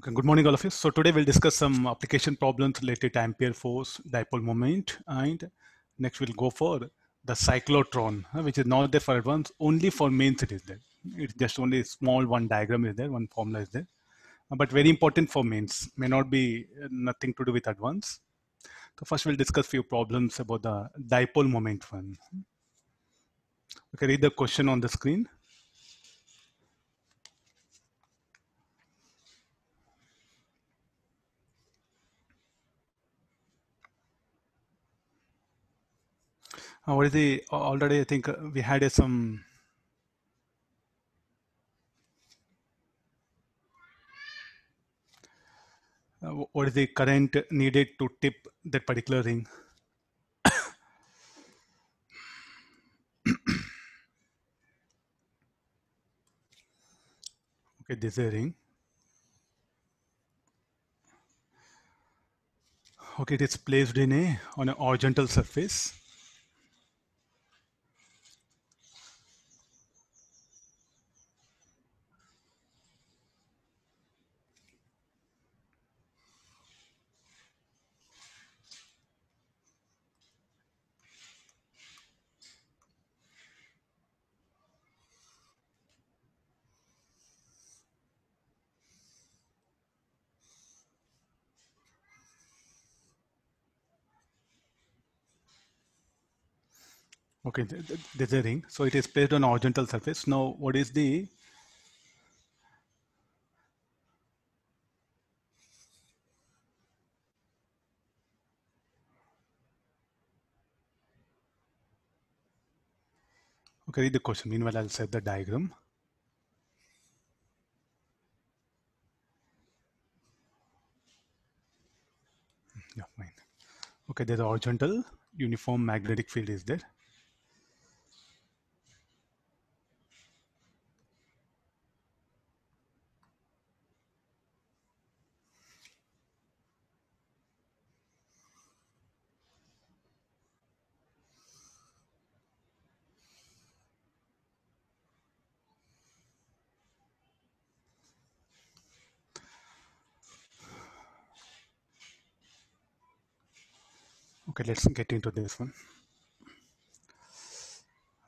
Okay, good morning all of you. So today we'll discuss some application problems related to ampere force, dipole moment, and next we'll go for the cyclotron, which is not there for advance, only for mains it is there. It's just only small one diagram is there, one formula is there, but very important for mains, may not be nothing to do with advance. So first we'll discuss few problems about the dipole moment one. Okay, read the question on the screen. What is the, already I think we had some what is the current needed to tip that particular ring? Okay, this is a ring. Okay, it is placed in a on an horizontal surface. Okay, there's a ring. So it is placed on horizontal surface. Now, what is the okay? Read the question. Meanwhile, I'll set the diagram. Yeah, fine. Okay, there's a horizontal uniform magnetic field is there. Okay, let's get into this one.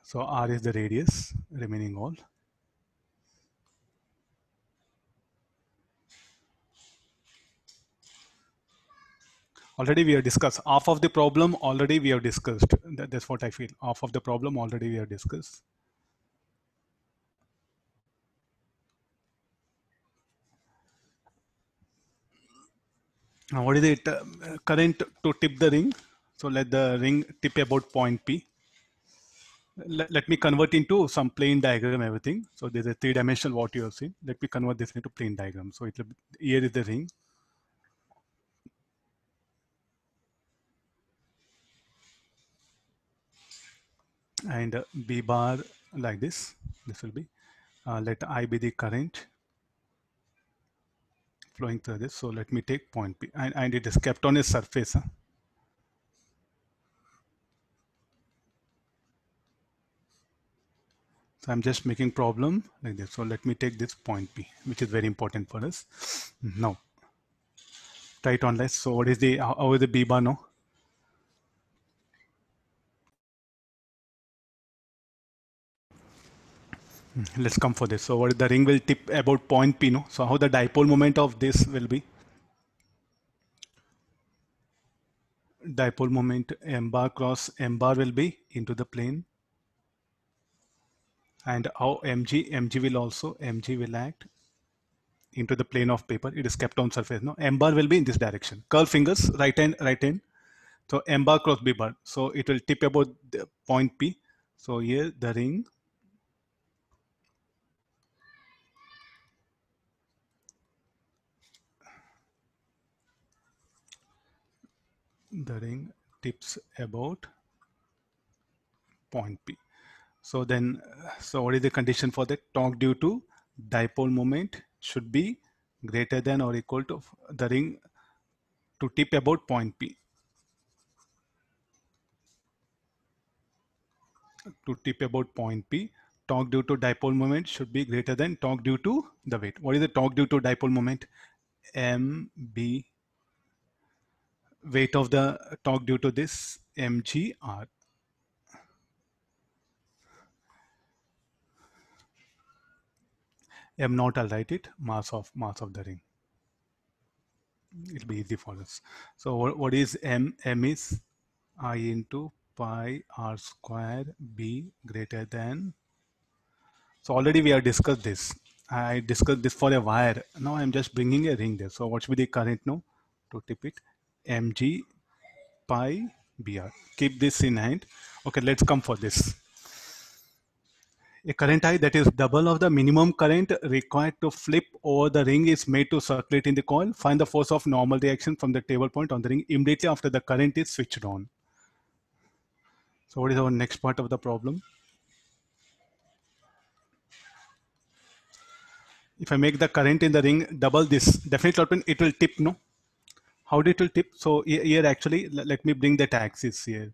So R is the radius, remaining all. Already we have discussed half of the problem. Already we have discussed. That's what I feel. Half of the problem already we have discussed. Now, what is it? Current to tip the ring. So let the ring tip about point P. Let me convert into some plane diagram everything. So there's a three-dimensional what you have seen. Let me convert this into plane diagram. So here is the ring. And B bar like this. This will be. Let I be the current flowing through this. So let me take point P. And it is kept on a surface. So I'm just making problem like this. So let me take this point P, which is very important for us. Now, try it on this. So what is the, how is the B bar now? Let's come for this. So what the ring will tip about point P, no? So how the dipole moment of this will be? Dipole moment m bar cross m bar will be into the plane. And how mg will also, mg will act into the plane of paper. It is kept on surface, no? M bar will be in this direction. Curl fingers, right hand. So m bar cross b bar. So it will tip about the point P. So here the ring tips about point P. So then, so what is the condition for that? Torque due to dipole moment should be greater than or equal to the ring to tip about point P. To tip about point P, torque due to dipole moment should be greater than torque due to the weight. What is the torque due to dipole moment? mb, weight of the torque due to this mgr. M naught, I'll write it, mass of the ring. It'll be easy for us. So what is m? M is I into pi r square b greater than. So already we have discussed this. I discussed this for a wire. Now I'm just bringing a ring there. So what should be the current now to tip it? Mg pi br. Keep this in hand. Okay, let's come for this. A current I that is double of the minimum current required to flip over the ring is made to circulate in the coil. Find the force of normal reaction from the table point on the ring immediately after the current is switched on. So what is our next part of the problem? If I make the current in the ring double this, definitely it will tip, no? How did it will tip? So here actually, let me bring that axis here.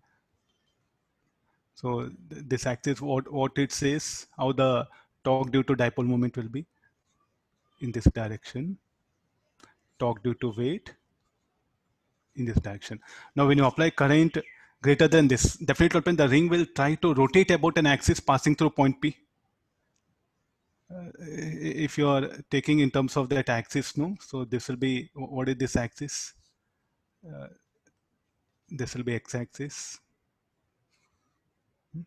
So this axis, what it says, how the torque due to dipole moment will be in this direction, torque due to weight in this direction. Now when you apply current greater than this, definitely the ring will try to rotate about an axis passing through point P. If you are taking in terms of that axis, no, so this will be, what is this axis? This will be x-axis.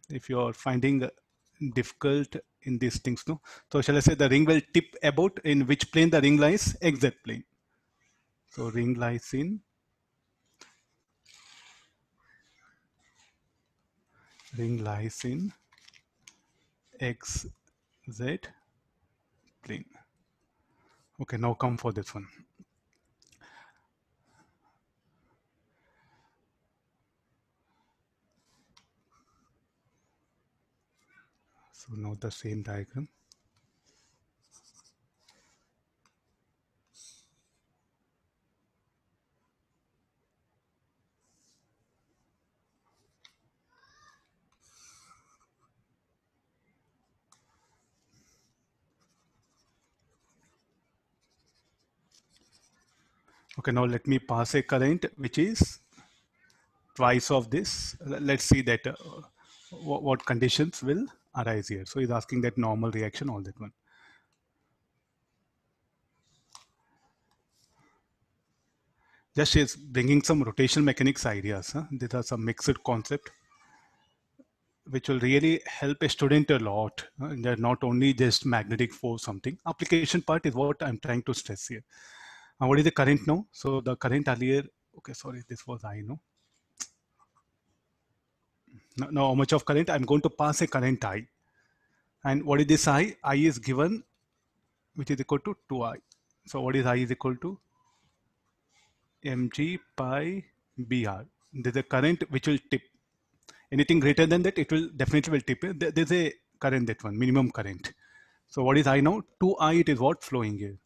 If you are finding difficult in these things, no, so shall I say the ring will tip about in which plane the ring lies? XZ plane. So ring lies in XZ plane. Okay, now come for this one. So now the same diagram. Okay, now let me pass a current which is twice of this. Let's see that what conditions will arise here. So he's asking that normal reaction, all that one. Just is bringing some rotational mechanics ideas. Huh? These are some mixed concept which will really help a student a lot. They're not only just magnetic force something. Application part is what I'm trying to stress here. What is the current now? So the current earlier, okay, sorry, this was I, no? Now how much of current? I'm going to pass a current I. And what is this I? I is given, which is equal to 2I. So what is I is equal to? Mg pi Br. There's a current which will tip. Anything greater than that, it will definitely will tip. There's a current, that one, minimum current. So what is I now? 2I, it is what flowing here.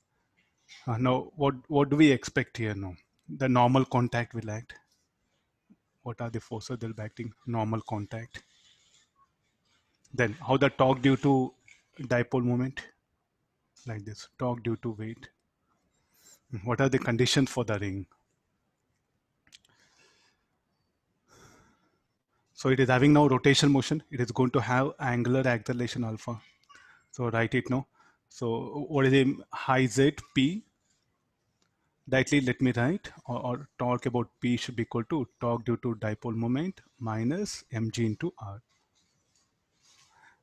Now, what do we expect here now? The normal contact will act. What are the forces that will be acting? Normal contact. Then how the torque due to dipole moment? Like this, torque due to weight. What are the conditions for the ring? So it is having now rotation motion. It is going to have angular acceleration alpha. So write it now. So what is the high Z P? Directly let me write or talk about P should be equal to torque due to dipole moment minus mg into r.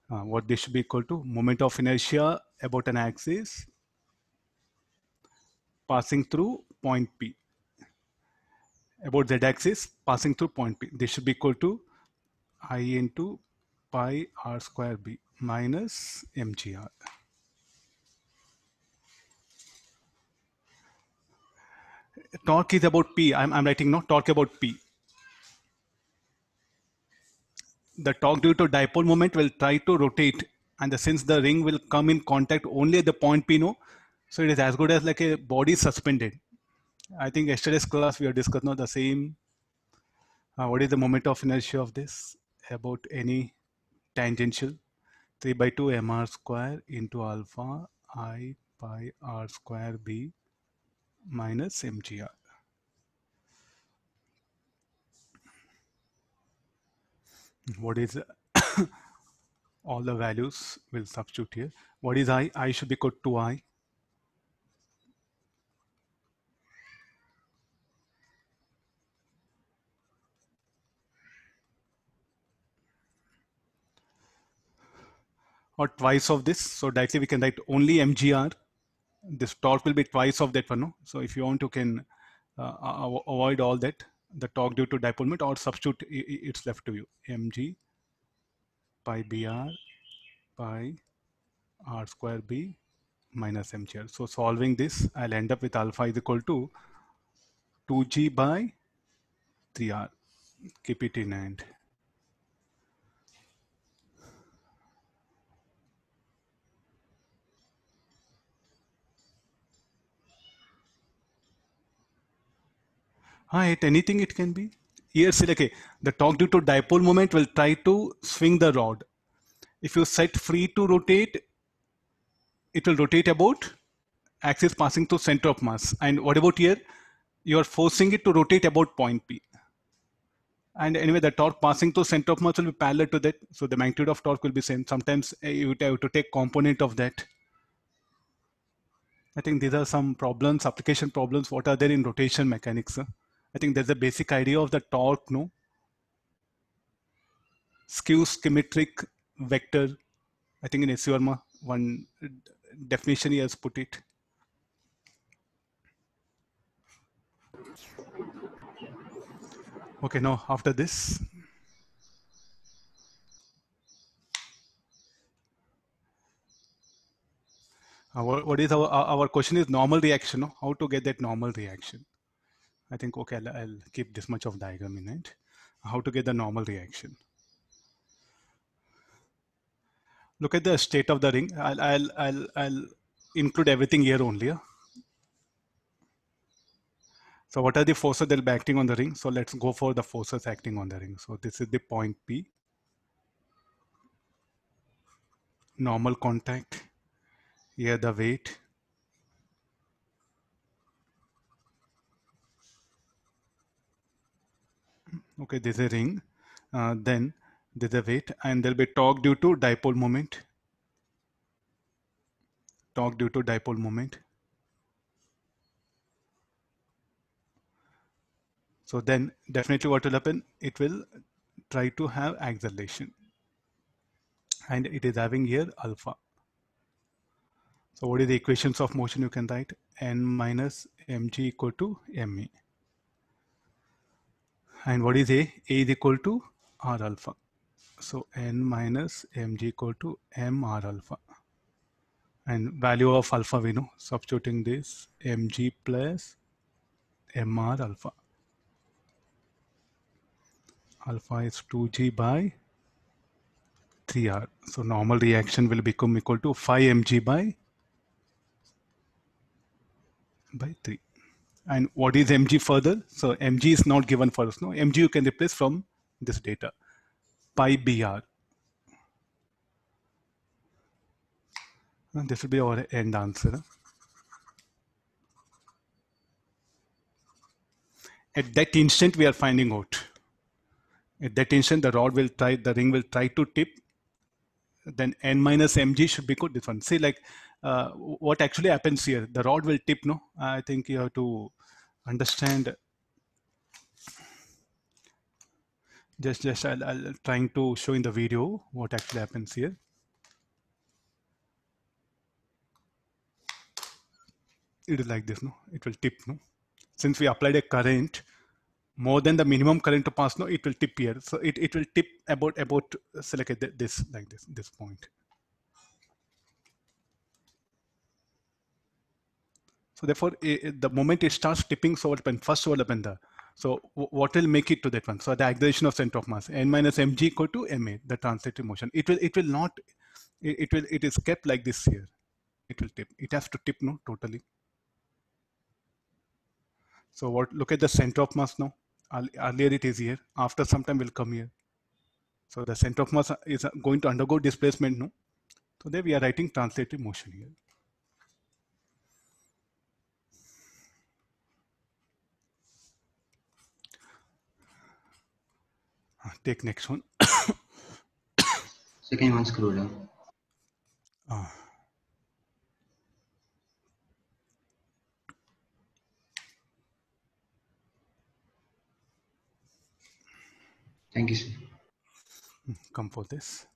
What this should be equal to? Moment of inertia about an axis passing through point P. About Z axis passing through point P. This should be equal to I into pi r square B minus mgr. Torque is about P. I'm writing now torque about P. The torque due to dipole moment will try to rotate, and since the ring will come in contact only at the point P, no, so it is as good as like a body suspended. I think yesterday's class we have discussed now the same. What is the moment of inertia of this? About any tangential 3 by 2 mr square into alpha I pi r square B minus mgr. What is all the values will substitute here. What is I? I should be equal to I. Or twice of this. So directly we can write only mgr. This torque will be twice of that one. No? So if you want, you can avoid all that, the torque due to dipole moment, or substitute, it's left to you. mg pi br pi r square b minus mgr. So solving this, I'll end up with alpha is equal to 2g by 3r. Keep it in hand. Anything it can be. Here, say, okay, the torque due to dipole moment will try to swing the rod. If you set free to rotate, it will rotate about axis passing through center of mass. And what about here? You are forcing it to rotate about point P. And anyway, the torque passing through center of mass will be parallel to that. So the magnitude of torque will be same. Sometimes you would have to take component of that. I think these are some problems, application problems. What are there in rotation mechanics? I think there's a basic idea of the torque, no? Skew symmetric vector. I think in S. Verma, one definition he has put it. Okay, now after this, what is our question is normal reaction, no? How to get that normal reaction? I think, okay, I'll keep this much of diagram in it. How to get the normal reaction? Look at the state of the ring. I'll include everything here only. Yeah? So what are the forces that will be acting on the ring? So let's go for the forces acting on the ring. So this is the point P. Normal contact. Here the weight. Okay, this is a ring. Then there's a weight, and there'll be torque due to dipole moment. Torque due to dipole moment. So then definitely what will happen? It will try to have acceleration. And it is having here alpha. So what is the equations of motion you can write? N minus mg equal to me. And what is A? A is equal to R alpha. So N minus mg equal to m R alpha. And value of alpha we know. Substituting this mg plus mr alpha. Alpha is 2g by 3r. So normal reaction will become equal to 5 mg by 3. And what is mg further? So mg is not given for us. No, mg you can replace from this data. Pi br. And this will be our end answer. At that instant, we are finding out. At that instant, the ring will try to tip. Then n minus mg should be good. This one. See, like what actually happens here? The rod will tip. No, I think you have to understand. Just I'll trying to show in the video what actually happens here. It is like this. No, it will tip. No, since we applied a current more than the minimum current to pass, no, it will tip here. So it will tip about select this like this point. So therefore, the moment it starts tipping, so what happens? First, what happens? So what will make it to that one? So the acceleration of center of mass, n minus mg equal to ma, the translated motion. It will not. It is kept like this here. It will tip. It has to tip, no, totally. So what? Look at the center of mass now. Earlier it is here. After some time will come here. So the center of mass is going to undergo displacement, no. So there we are writing translated motion here. Take next one. Second one, scroll down. Thank you, sir. Come for this.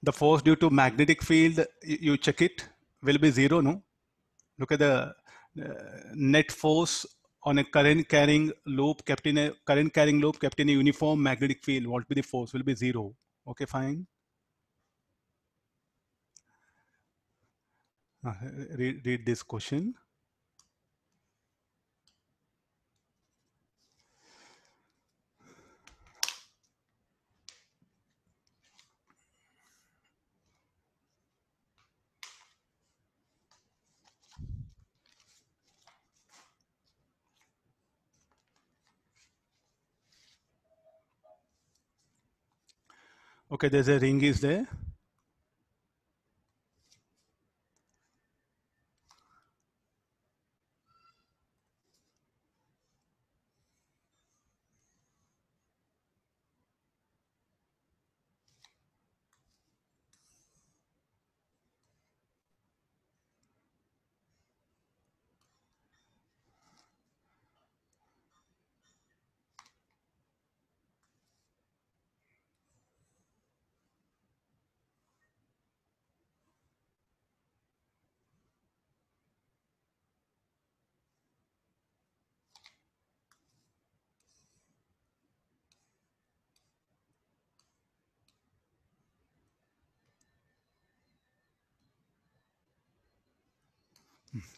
The force due to magnetic field, you check it, will be zero, no? Look at the net force on a current carrying loop kept in a uniform magnetic field. What will be the force? Will be zero. Okay, fine. Read this question. Okay, there's a ring is there.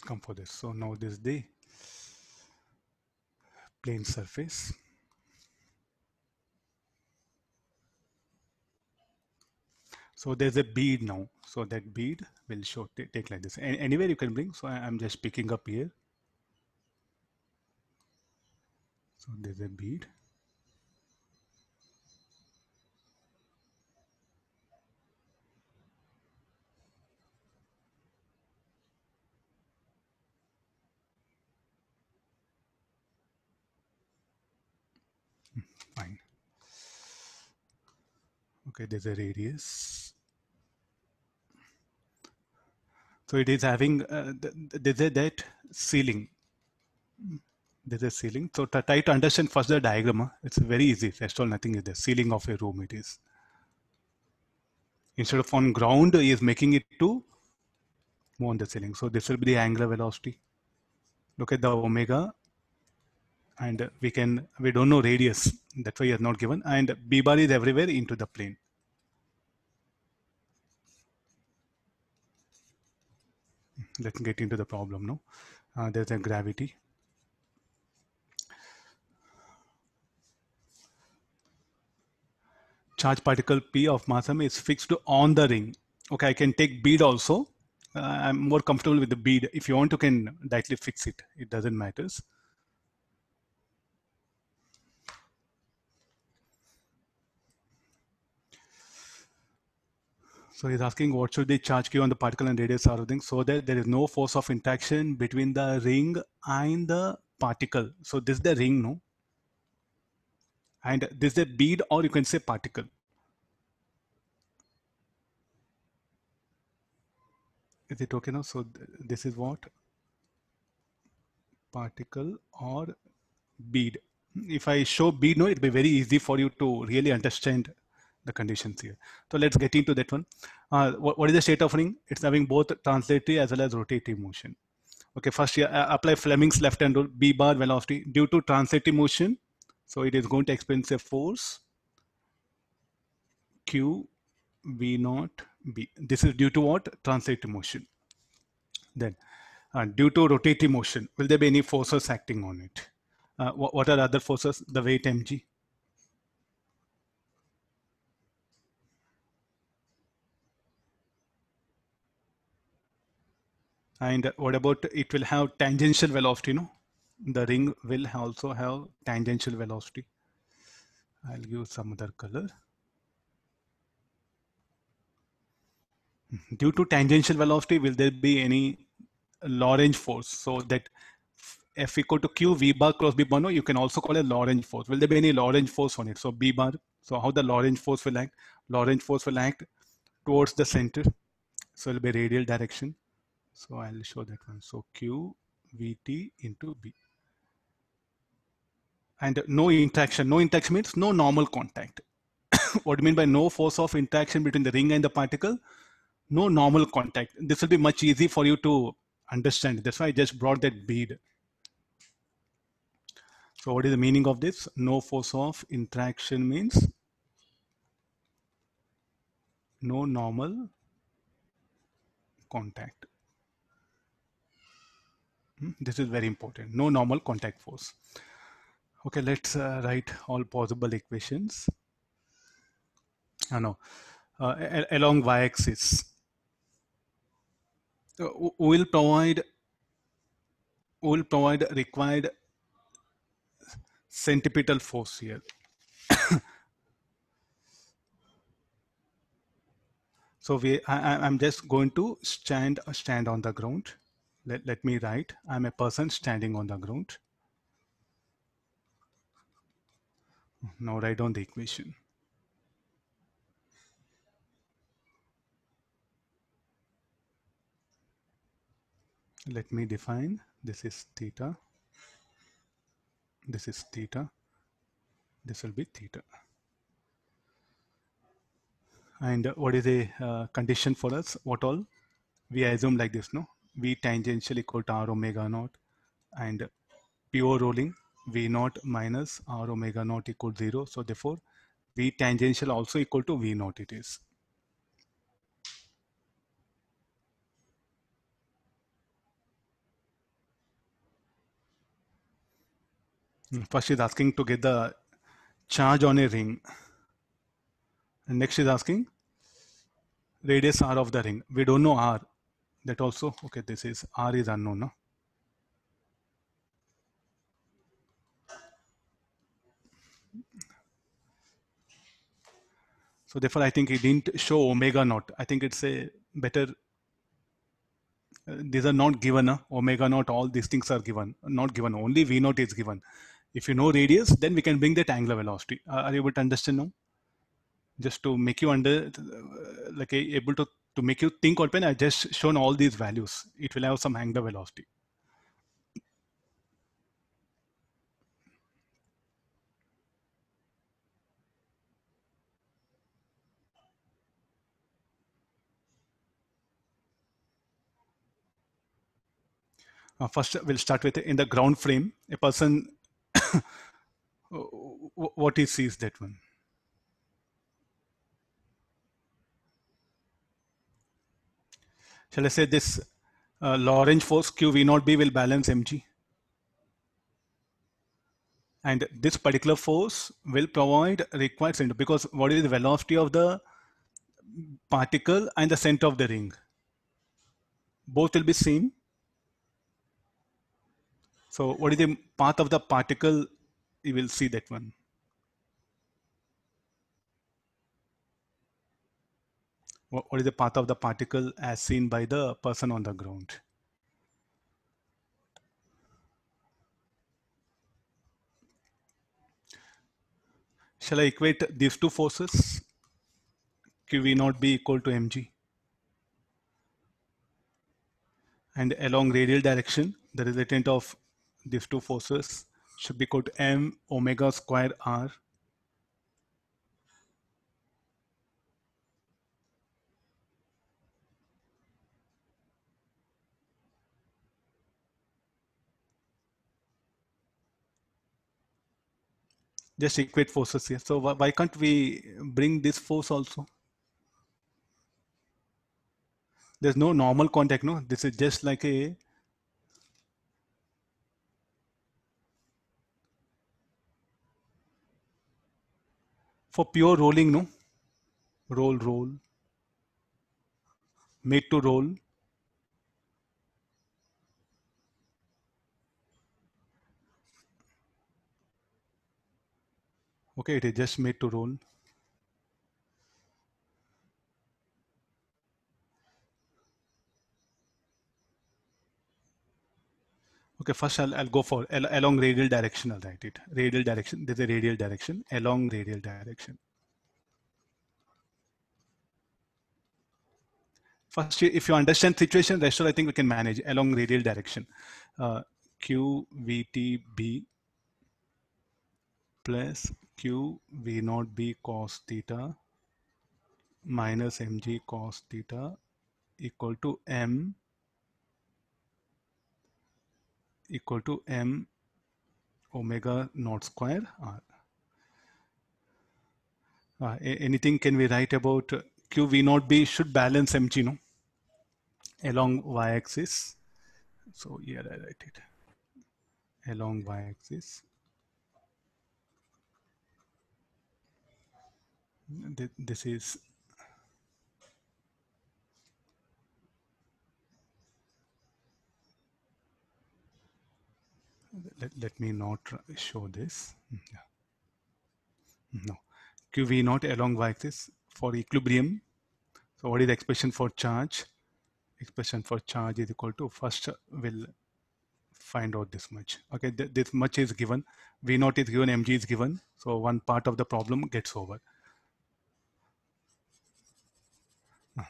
Come for this. So now this is the plane surface. So there's a bead now. So that bead will show take like this. Anywhere you can bring. So I'm just picking up here. So there's a bead. Fine. Okay, there's a radius. So it is having there's a that ceiling. There's a ceiling. So try to understand first the diagram. It's very easy. Rest all nothing is the ceiling of a room. It is instead of on ground, he is making it to move on the ceiling. So this will be the angular velocity. Look at the omega, and we don't know radius. That's why he has not given. And b bar is everywhere into the plane. Let's get into the problem now. There's a gravity. Charge particle P of mass m is fixed on the ring. Okay, I can take bead also. I'm more comfortable with the bead. If you want, you can directly fix it. It doesn't matter. So he's asking what should the charge Q on the particle and radius are thing so that there is no force of interaction between the ring and the particle. So this is the ring, no? And this is a bead, or you can say particle. Is it okay now? So this is what? Particle or bead. If I show bead, no, it'll be very easy for you to really understand the conditions here. So let's get into that one. What is the state of ring? It's having both translatory as well as rotative motion. Okay, first here, apply Fleming's left hand rule, B bar velocity due to translative motion. So it is going to experience a force Q V naught B. This is due to what? Translative motion. Then due to rotative motion, will there be any forces acting on it? What are other forces? The weight mg. And what about it will have tangential velocity, no? The ring will also have tangential velocity. I'll give some other color. Due to tangential velocity, will there be any Lorentz force? So that F equal to Q, V bar cross B bar, no, you can also call it Lorentz force. Will there be any Lorentz force on it? So B bar, so how the Lorentz force will act? Lorentz force will act towards the center. So it will be radial direction. So I'll show that one. So Q, Vt into B. And no interaction. No interaction means no normal contact. What do you mean by no force of interaction between the ring and the particle? No normal contact. This will be much easy for you to understand. That's why I just brought that bead. So what is the meaning of this? No force of interaction means no normal contact. This is very important. No normal contact force. Okay, let's write all possible equations. No, along y-axis. We'll provide required centripetal force here. So I'm just going to stand on the ground. Let me write. I'm a person standing on the ground. Now write down the equation. Let me define. This is theta. This is theta. This will be theta. And what is the condition for us? What all? We assume like this, no? V tangential equal to R omega naught, and pure rolling V naught minus R omega naught equal to 0. So therefore, V tangential also equal to V naught it is. First is asking to get the charge on a ring. And next is asking radius R of the ring. We don't know R. That also, okay, this is R is unknown. No? So therefore, I think it didn't show omega naught. I think it's a better, these are not given. Omega naught, all these things are given. Not given, only V naught is given. If you know radius, then we can bring that angular velocity. Are you able to understand now? Just to make you like able to make you think open, I just shown all these values. It will have some angular velocity. First, we'll start with in the ground frame. A person, what he sees that one. Shall I say this Lorentz force Q V naught B will balance mg, and this particular force will provide required center, because what is the velocity of the particle and the center of the ring? Both will be same. So what is the path of the particle? You will see that one. What is the path of the particle as seen by the person on the ground? Shall I equate these two forces? Q V naught B equal to mg. And along radial direction, the resultant of these two forces should be equal to m omega square r. Just equate forces here. So why can't we bring this force also? There's no normal contact, no? This is just like a, for pure rolling, no? Roll, made to roll. Okay, it is just made to roll. Okay, first I'll go for along radial direction. I'll write it. Radial direction. There's a radial direction. Along radial direction. First, if you understand situation, rest I think we can manage along radial direction. Q VTB plus Q V naught B cos theta minus mg cos theta equal to m omega naught square r. Anything can we write about Q V naught B should balance mg, no? Along y-axis. So here I write it. Along y-axis. This is let me not show this. No. QV naught along y-axis for equilibrium. So what is the expression for charge? Expression for charge is equal to, first we'll find out this much. Okay, this much is given. V naught is given, mg is given. So one part of the problem gets over.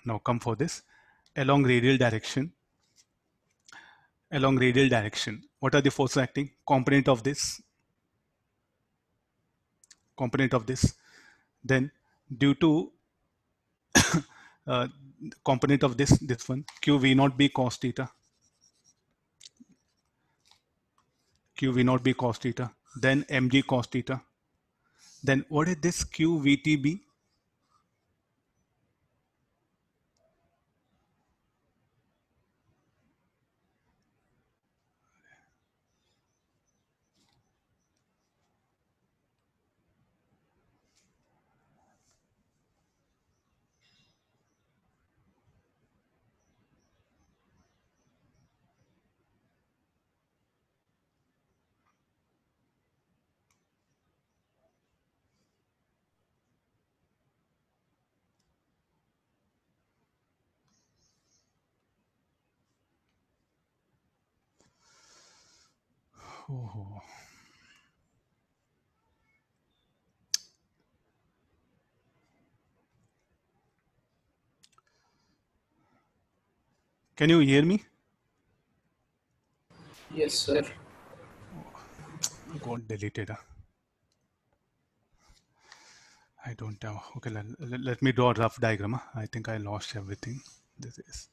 Now come for this. Along radial direction. Along radial direction. What are the forces acting? Component of this. Component of this. Then due to component of this one, Q V naught B cos theta. Q V naught B cos theta. Then mg cos theta. Then what is this Q VTB? Oh. Can you hear me? Yes, sir. Got deleted. I don't know. Okay, let me draw a rough diagram. I think I lost everything. This is.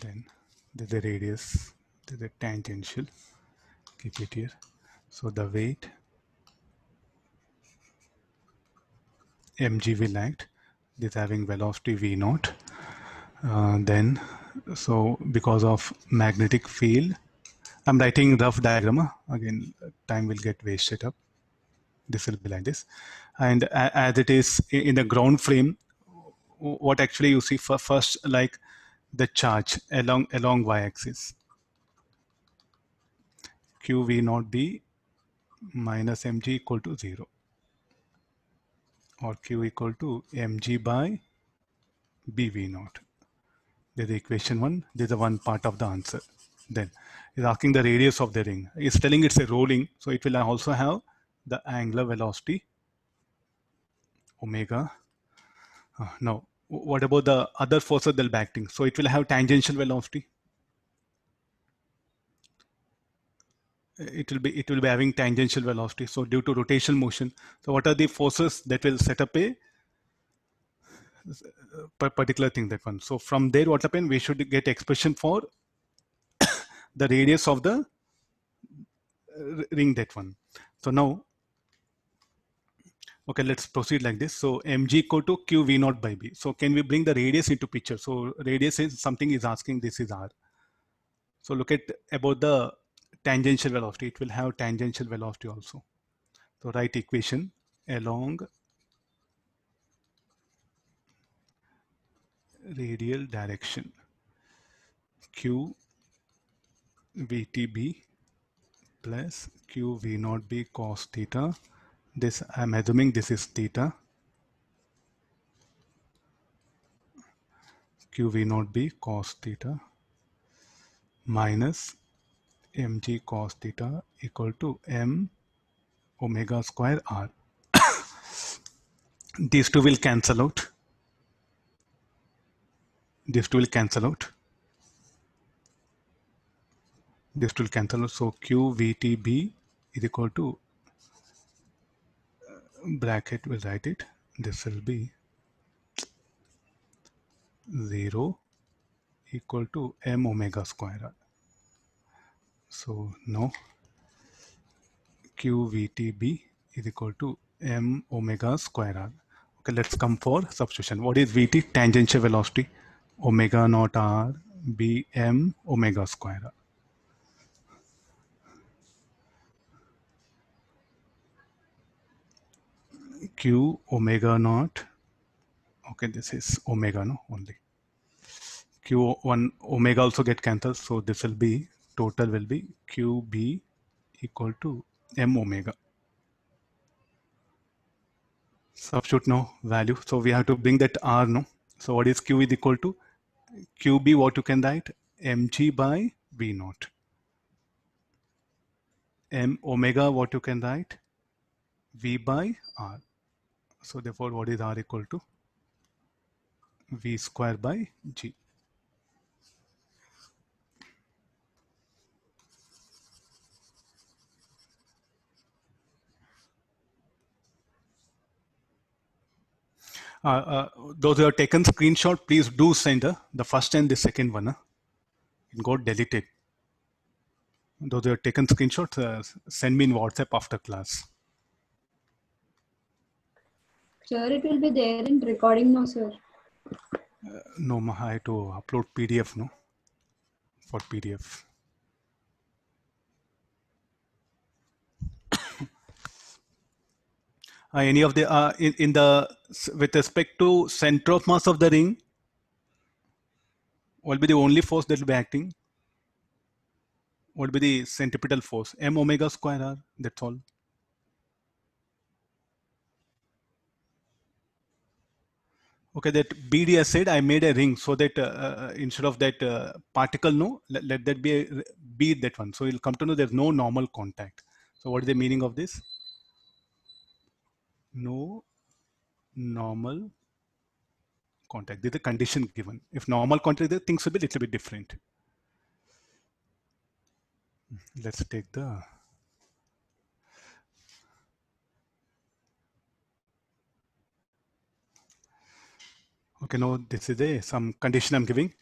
Then there's a radius, there's a tangential. Keep it here. So the weight mg will act. This having velocity v naught. Then, so because of magnetic field, I'm writing rough diagram. Again, time will get wasted up. This will be like this. And as it is in the ground frame, what actually you see first, like the charge along y-axis. Q V naught B minus mg equal to 0. Or Q equal to mg by bv naught. There's the equation 1. There's the one part of the answer. Then it's asking the radius of the ring. It's telling it's a rolling, so it will also have the angular velocity omega. Now, what about the other forces that will be acting? So it will have tangential velocity. It will be having tangential velocity. So due to rotational motion, so what are the forces that will set up a particular thing, that one? So from there, what happened? We should get expression for the radius of the ring, that one. So now, okay, let's proceed like this. So mg equal to q v naught by b. So can we bring the radius into picture? So radius is something is asking, this is r. So look at about the tangential velocity. It will have tangential velocity also. So write equation along radial direction. Q VTB plus Q V naught B cos theta. This I'm assuming this is theta. Q V naught B cos theta minus mg cos theta equal to m omega square r. These two will cancel out. These two will cancel out. This will cancel out. So QVTB is equal to, bracket will write it. This will be 0 equal to m omega square r. So now QVTB is equal to m omega square r. Okay, let's come for substitution. What is VT? Tangential velocity. Omega naught r b m omega square r. Q omega naught. Okay, this is omega no only. Q1 omega also get cancelled, so this will be, total will be QB equal to m omega. Substitute now value. So we have to bring that r no. So what is Q is equal to? QB, what you can write? Mg by V naught. M omega, what you can write? V by R. So therefore, what is R equal to? V square by G. Those who have taken screenshot, please do send the first and the second one. It got deleted. Those who have taken screenshots, send me in WhatsApp after class. Sir, it will be there in recording now, sir. No, I have to upload PDF, no? For PDF. Any of the, in the, with respect to center of mass of the ring, what will be the only force that will be acting? What will be the centripetal force? M omega square R, that's all. Okay, that BD has said I made a ring so that instead of that particle, no, let that be that one. So you'll come to know there's no normal contact. So what is the meaning of this? No normal contact. This is the condition given. If normal contact, the things will be a little bit different. Let's take the, okay, now this is some condition I'm giving.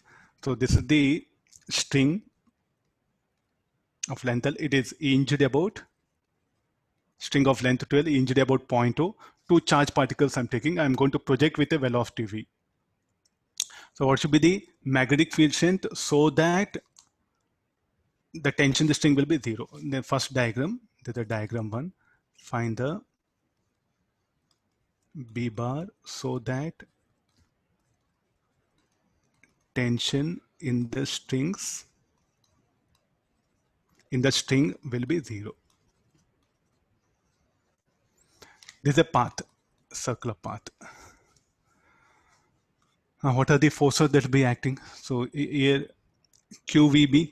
So this is the string of length L. It is hinged about, string of length 12 hinged about 0.2. Two charge particles I'm taking. I'm going to project with a velocity v. So what should be the magnetic field strength so that the tension in the string will be 0? The first diagram, this is diagram 1. Find the B bar so that tension in the strings, in the string will be 0. This is a path, circular path. Now what are the forces that will be acting? So here QVB,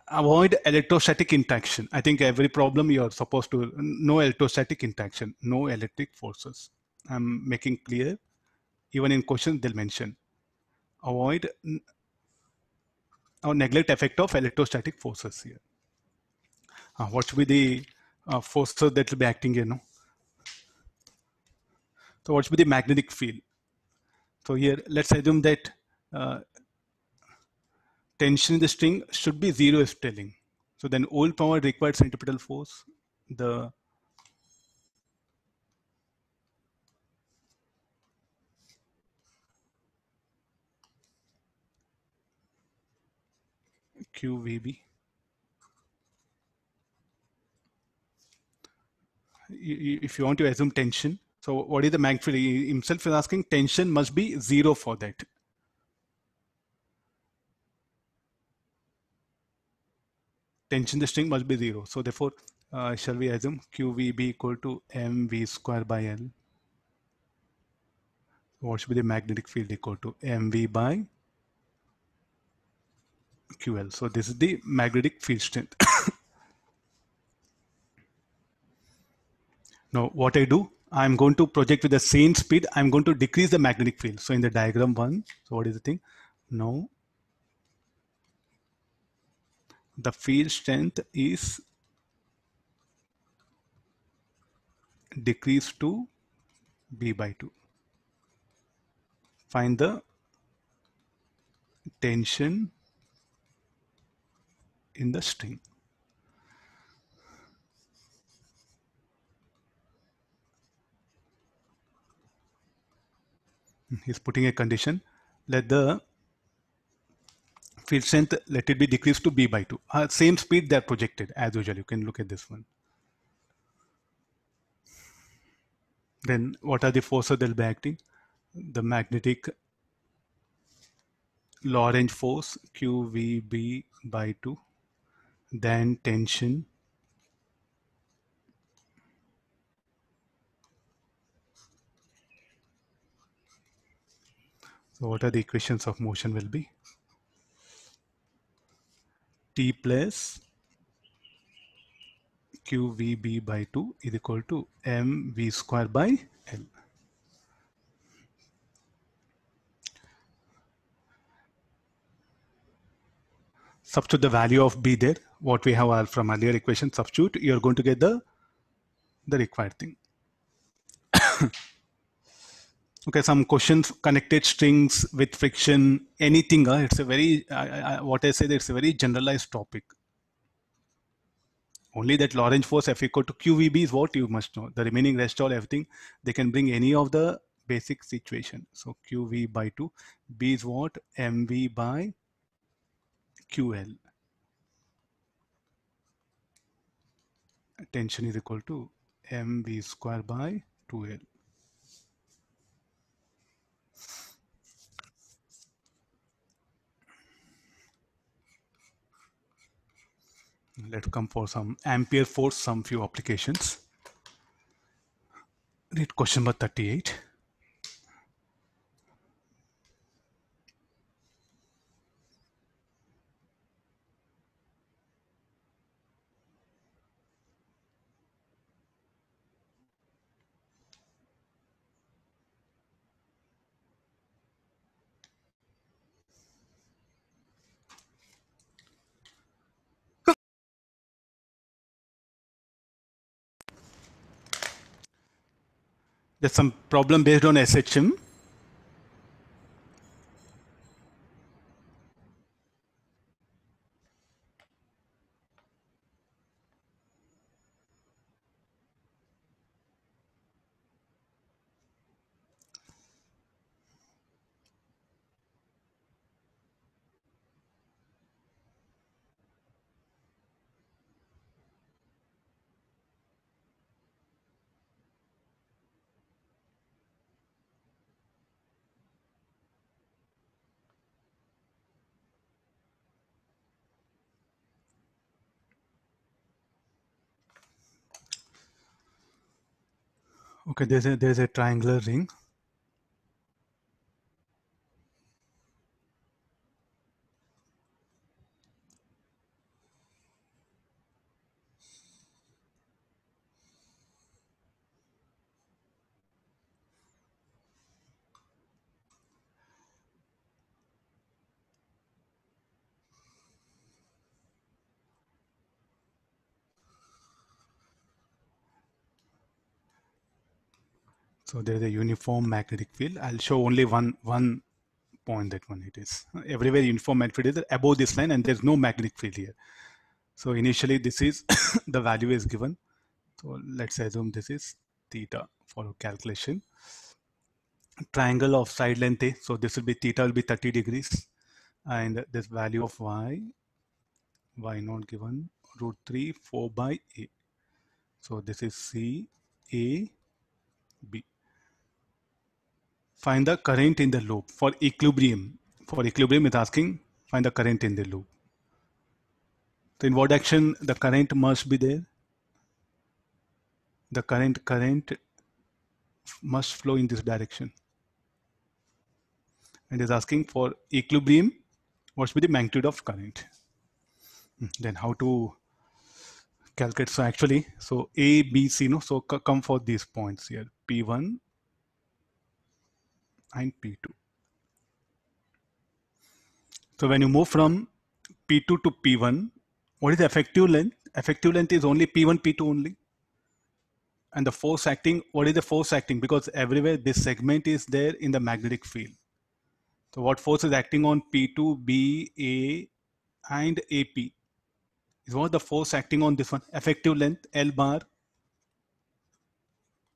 avoid electrostatic interaction. I think every problem you're supposed to, no electrostatic interaction, no electric forces. I'm making clear, even in questions they'll mention. Avoid or neglect effect of electrostatic forces here. What should be the forces that will be acting here? No? So what should be the magnetic field? So here, let's assume that tension in the string should be 0 is telling. So then all power required centripetal force, the QVB. If you want to assume tension, So what is the magnetic field? He himself is asking tension must be 0 for that. Tension the string must be 0. So therefore, shall we assume QVB equal to mv square by L? What should be the magnetic field equal to mv by QL? So this is the magnetic field strength. Now what I do, I'm going to project with the same speed. I'm going to decrease the magnetic field. So in the diagram 1, so what is the thing? Now the field strength is decreased to B by 2. Find the tension in the string. He's putting a condition. Let the field strength, let it be decreased to B by 2. Same speed they are projected as usual. You can look at this one. Then what are the forces that will be acting? The magnetic Lorentz force QVB by 2. Then tension. So what are the equations of motion will be? T plus QVB by 2 is equal to mv square by L. Substitute the value of B there, what we have from earlier equation, substitute, you're going to get the required thing. Okay, some questions, connected strings with friction, anything. It's a very, what I said, it's a very generalized topic. Only that Lorentz force F equal to QVB is what you must know. The remaining rest all everything, they can bring any of the basic situation. So QV by 2, B is what? MV by QL. Tension is equal to mv square by 2L. Let's come for some ampere force, some few applications. Read question number 38. There's some problem based on SHM. Okay, there's a triangular ring. So there's a uniform magnetic field. I'll show only one point, that one it is. Everywhere uniform magnetic field is above this line and there's no magnetic field here. So initially this is the value is given. So let's assume this is theta for calculation. Triangle of side length A. So this will be theta will be 30 degrees. And this value of y not given, root 3 4 by A. So this is C A B. find the current in the loop for equilibrium. For equilibrium, it's asking find the current in the loop. So in what action the current must be there? The current must flow in this direction. And is asking for equilibrium, what should be the magnitude of current? Then how to calculate? So actually, so A, B, C, no. So come for these points here, P1 and P2. So when you move from P2 to P1, what is the effective length? Effective length is only P1, P2 only. And the force acting, what is the force acting? Because everywhere this segment is there in the magnetic field. So what force is acting on P2, B, A, and AP? Is what the force acting on this one? Effective length, L bar.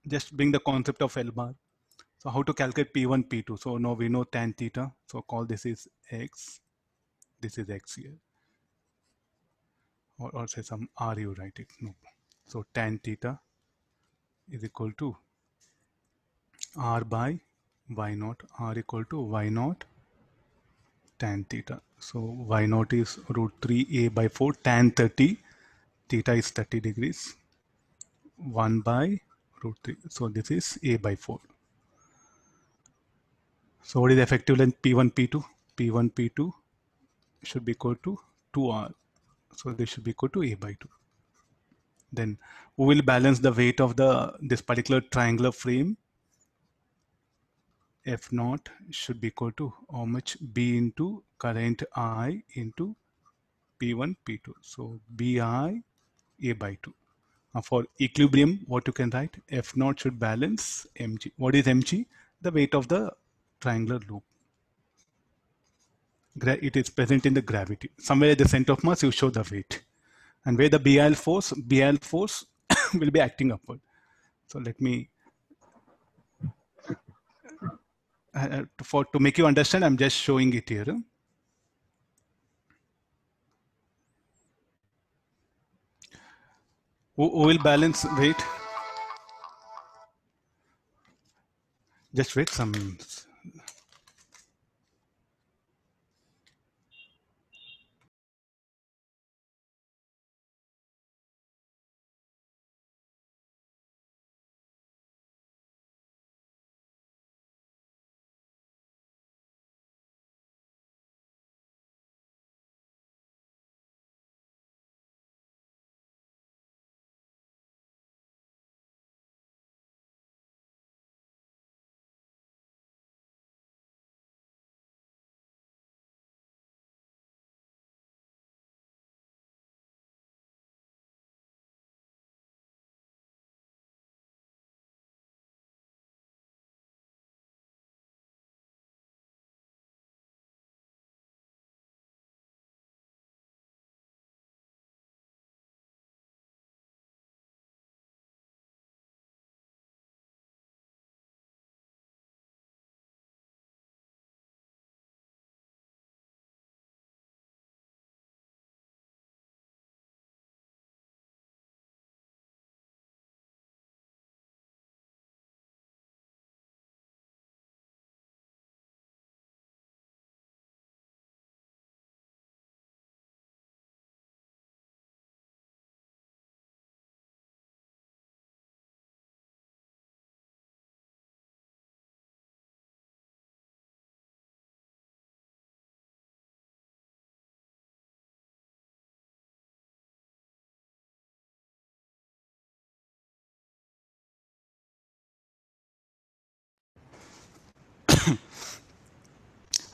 Just bring the concept of L bar. So how to calculate P1, P2? So now we know tan theta. So call this is X. This is X here. Or say some R you write it. No. So tan theta is equal to R by Y naught. R equal to Y naught tan theta. So Y naught is root 3A by 4 tan 30. Theta is 30 degrees. 1 by root 3. So this is A by 4. So what is the effective length P1, P2? P1, P2 should be equal to 2R. So this should be equal to A by 2. Then we will balance the weight of this particular triangular frame. F naught should be equal to how much? B into current I into P1, P2. So BI A by 2. For equilibrium, what you can write? F naught should balance mg. What is mg? The weight of the triangular loop. It is present in the gravity. Somewhere at the center of mass, you show the weight. And where the BIL force will be acting upward. So let me, to make you understand, I'm just showing it here. Who will balance weight? Just wait some minutes.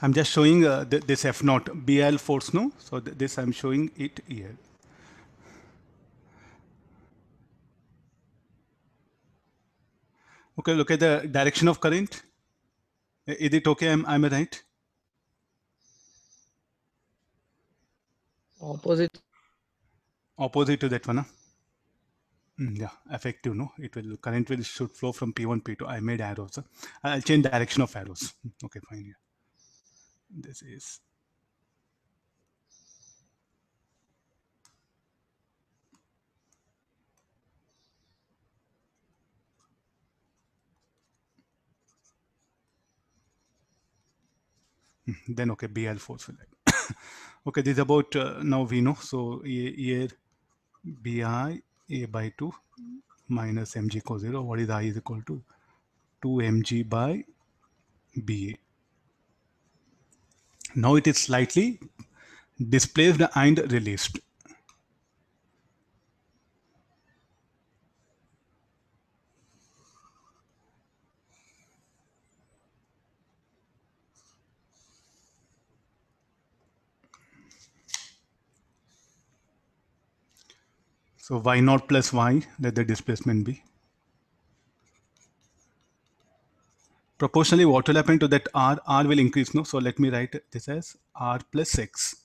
I'm just showing this F naught BL force, no? So this I'm showing it here. Okay, look at the direction of current. Is it okay? I'm right? Opposite to that one, huh? Yeah, effective, no? It will, current will should flow from P1, P2. I made arrows. Huh? I'll change direction of arrows. Okay, fine. Yeah. This is. Then okay, BL force will act. Okay, this is about now we know. So here BI A by 2 minus mg cos 0. What is I is equal to 2 mg by BA. Now it is slightly displaced and released. So y naught plus y, let the displacement be. Proportionally, what will happen to that r? R will increase, no? So let me write this as r plus x.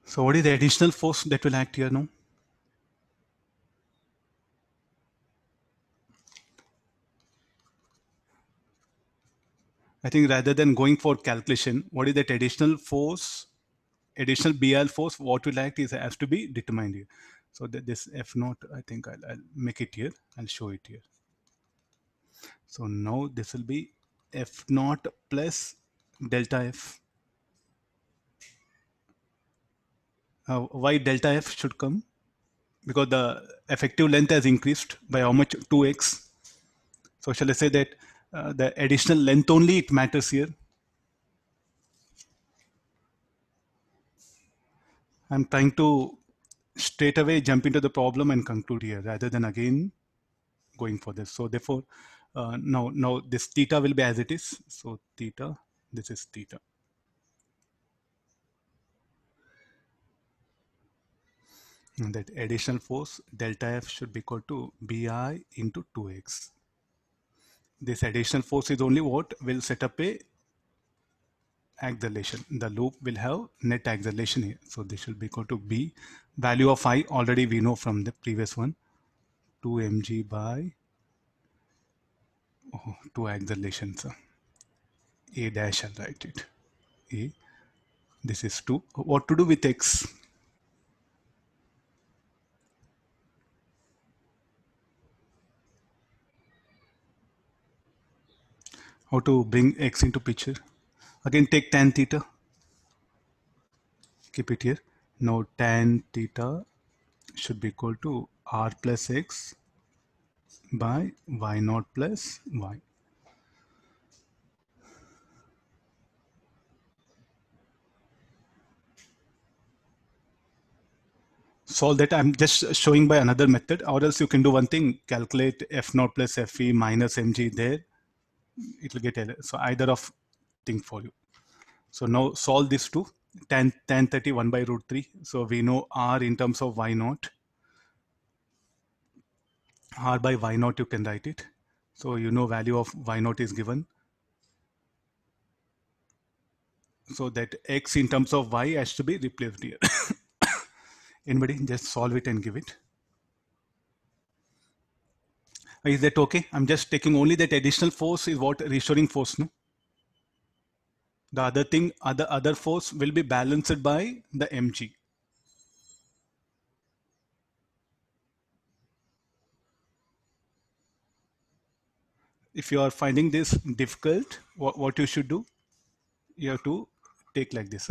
So what is the additional force that will act here now? I think rather than going for calculation, what is that additional force, additional BL force, what will act is has to be determined here. So that this F naught, I think I'll make it here. I'll show it here. So now this will be F naught plus delta F. Why delta F should come? Because the effective length has increased by how much? 2x. So shall I say that the additional length only it matters here? I'm trying to straight away jump into the problem and conclude here rather than again going for this. So therefore, now this theta will be as it is. So theta, this is theta. And that additional force delta F should be equal to BI into 2x. This additional force is only what will set up a acceleration. The loop will have net acceleration here. So this will be equal to B. Value of I already we know from the previous one. 2 mg by 2 accelerations. A dash, I'll write it. A. This is 2. What to do with x? How to bring x into picture? Again, take tan theta. Keep it here. Now tan theta should be equal to r plus x by y naught plus y. Solve that. I'm just showing by another method, or else you can do one thing, calculate f naught plus fe minus mg there. It will get error. So either of thing for you. So now solve this to tan 31 by root 3. So we know r in terms of y naught. R by y naught you can write it. So you know value of y naught is given. So that x in terms of y has to be replaced here. Anybody just solve it and give it. Is that okay? I'm just taking only that additional force is what restoring force, no? The other thing, other force will be balanced by the mg. If you are finding this difficult, what you should do? You have to take like this.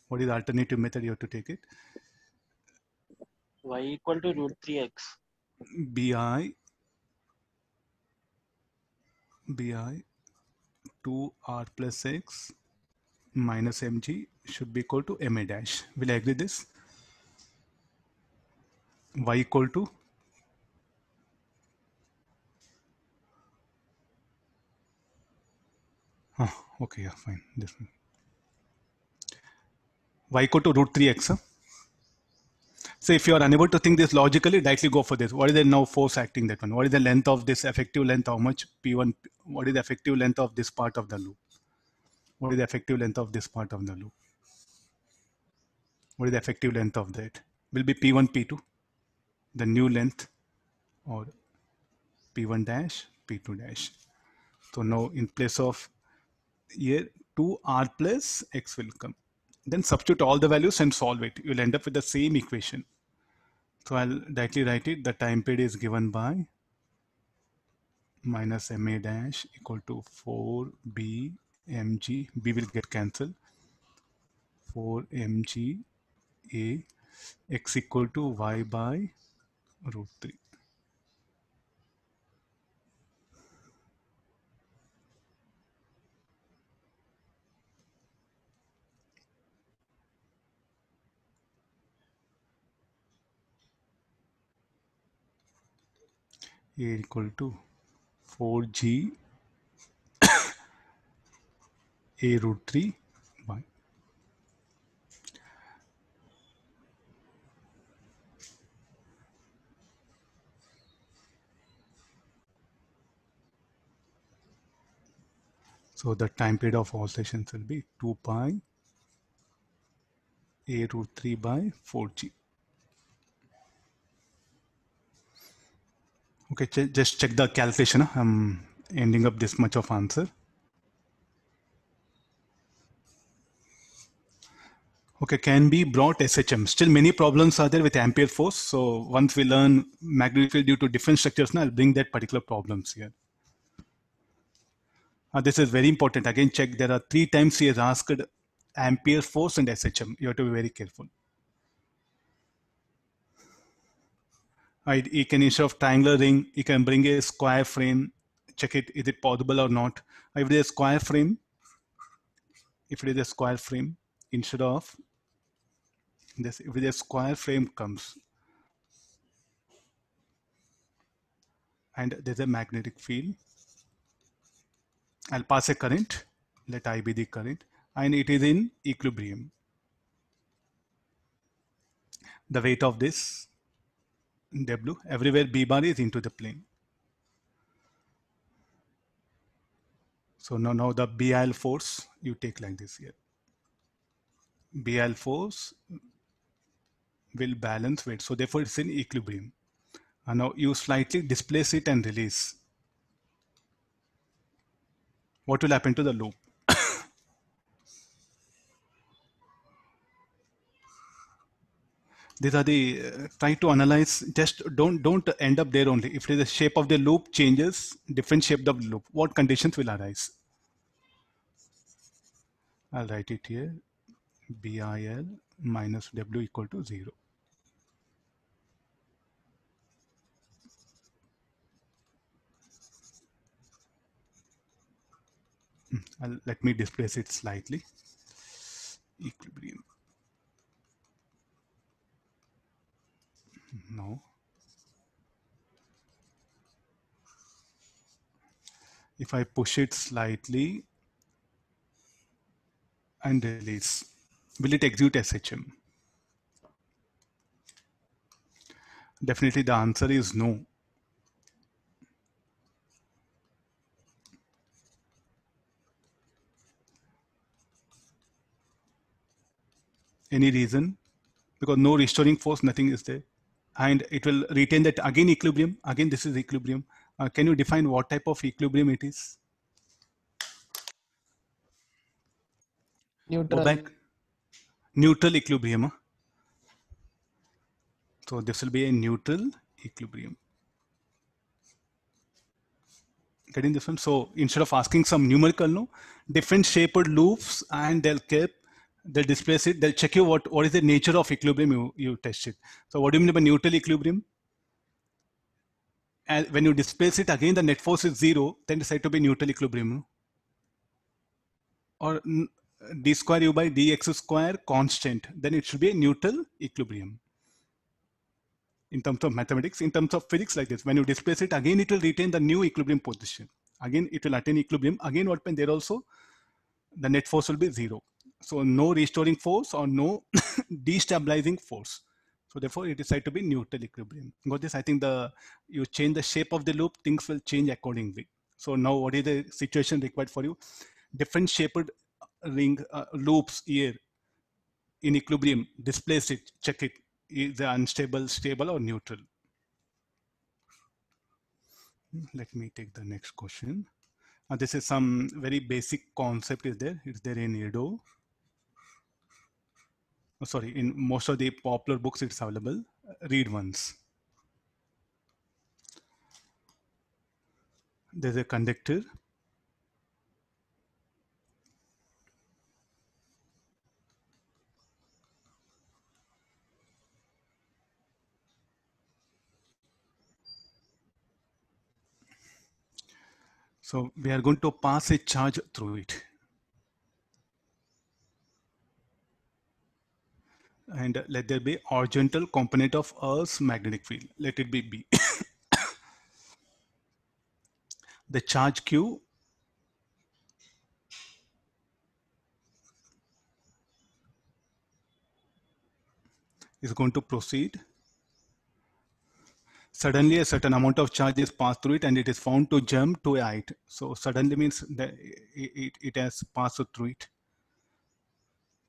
What is the alternative method you have to take it? Y equal to root 3x. Bi 2r plus x minus mg should be equal to ma dash. Will I agree this? Y equal to okay, yeah, fine. This one. Y equal to root 3x. So if you are unable to think this logically, directly go for this. What is the now force acting that one? What is the length of this effective length? How much P1? What is the effective length of this part of the loop? What is the effective length of this part of the loop? What is the effective length of that? Will be P1, P2, the new length, or P1 dash, P2 dash. So now in place of here 2r plus x will come. Then substitute all the values and solve it. You'll end up with the same equation. So I'll directly write it. The time period is given by minus ma dash equal to 4b mg. B will get cancelled. 4 mg a x equal to y by root 3. A equal to 4g a root 3 y. So the time period of oscillations will be 2 pi a root 3 by 4g. Okay, just check the calculation. I'm ending up this much of answer. Okay, can be brought SHM. Still many problems are there with ampere force. So once we learn magnetic field due to different structures, now I'll bring that particular problems here. This is very important. Again, check there are 3 times he has asked ampere force and SHM. You have to be very careful. You can, instead of triangular ring, you can bring a square frame. Check it, is it possible or not? If it is a square frame, instead of this, if it is a square frame comes and there's a magnetic field, I'll pass a current, let I be the current, and it is in equilibrium. The weight of this W, everywhere B bar is into the plane. So now the BIL force you take like this here. BIL force will balance weight. So therefore it's in equilibrium. And now you slightly displace it and release. What will happen to the loop? These are the try to analyze. Just don't end up there only. If the shape of the loop changes, different shape of the loop, what conditions will arise? I'll write it here. BIL minus W equal to 0. Let me displace it slightly. Equilibrium. No. If I push it slightly and release, will it execute SHM? Definitely the answer is no. Any reason? Because no restoring force, nothing is there. And it will retain that again equilibrium. Again, this is equilibrium. Can you define what type of equilibrium it is? Neutral. Go back. Neutral equilibrium. Huh? So this will be a neutral equilibrium. Getting this one? So instead of asking some numerical, no, different shaped loops, and they'll displace it. They'll check you what is the nature of equilibrium you test it. So what do you mean by neutral equilibrium? And when you displace it again, the net force is 0. Then it's said to be neutral equilibrium. No? Or d square u by dx square constant. Then it should be a neutral equilibrium. In terms of mathematics, in terms of physics, like this, when you displace it again, it will retain the new equilibrium position. Again, it will attain equilibrium. Again, what happens there also, the net force will be 0. So no restoring force or no destabilizing force. So therefore, it is said to be neutral equilibrium. Got this? I think you change the shape of the loop, things will change accordingly. So now, what is the situation required for you? Different shaped ring loops here in equilibrium. Displace it. Check it. Is the unstable, stable, or neutral? Let me take the next question. This is some very basic concept is there. It's there in Edo. Oh, sorry, in most of the popular books it's available. Read once. there's a conductor. So we are going to pass a charge through it. And let there be horizontal component of Earth's magnetic field. Let it be B. The charge Q is going to proceed. Suddenly a certain amount of charge is passed through it and it is found to jump to a height. So suddenly means that it has passed through it.